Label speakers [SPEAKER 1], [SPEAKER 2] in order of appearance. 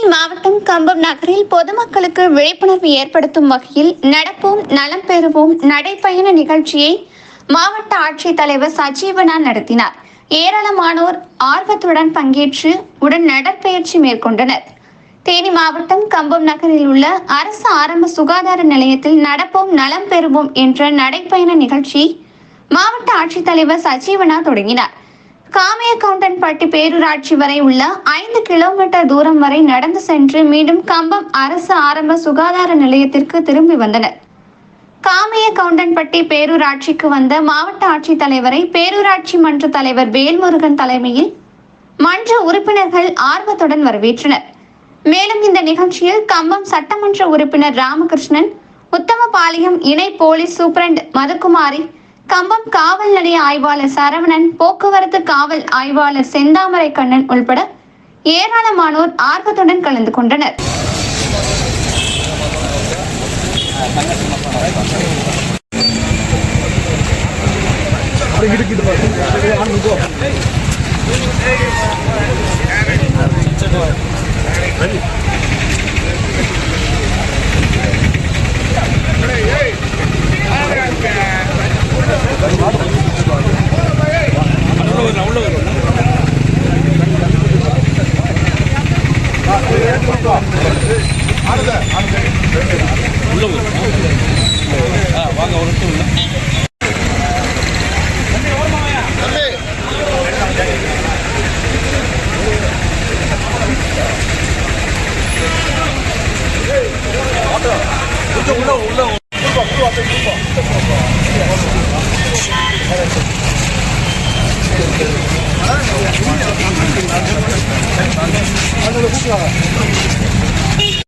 [SPEAKER 1] தேனி மாவட்டம் கம்பம் நகரில் பொதுமக்களுக்கு விழிப்புணர்வு ஏற்படுத்தும் வகையில் நடப்போம் நலம் பெறுவோம் நடைப்பயண நிகழ்ச்சியை மாவட்ட ஆட்சித்தலைவர் சஜீவனா நடத்தினார். ஏராளமானோர் ஆர்வத்துடன் பங்கேற்று உடன் நடைப்பயிற்சி மேற்கொண்டனர். தேனி மாவட்டம் கம்பம் நகரில் உள்ள அரசு ஆரம்ப சுகாதார நிலையத்தில் நடப்போம் நலம் பெறுவோம் என்ற நடைப்பயண நிகழ்ச்சி மாவட்ட ஆட்சித்தலைவர் சஜீவனா தொடங்கினார். காமையக்கவுண்டன்பட்டி பேரூராட்சி வரை உள்ள 5 கிலோமீட்டர் தூரம் வரை நடந்து சென்று மீண்டும் கம்பம் அரசு ஆரம்ப சுகாதார நிலையத்திற்கு திரும்பி வந்தனர். காமையக்கவுண்டன்பட்டி பேரூராட்சிக்கு வந்த மாவட்ட ஆட்சித்தலைவரை பேரூராட்சி மன்ற தலைவர் வேல்முருகன் தலைமையில் மன்ற உறுப்பினர்கள் ஆர்வத்துடன் வரவேற்றனர். மேலும் இந்த நிகழ்ச்சியில் கம்பம் சட்டமன்ற உறுப்பினர் ராமகிருஷ்ணன், உத்தமபாளையம் இணை போலீஸ் சூப்பரண்ட் மதுக்குமாரி, கம்பம் காவல் நிலைய ஆய்வாளர் சரவணன், போக்குவரத்து காவல் ஆய்வாளர் செந்தாமரை கண்ணன் உள்பட ஏராளமானோர் ஆர்வத்துடன் கலந்து கொண்டனர்.
[SPEAKER 2] வாங்க ஒரு நிமிஷம்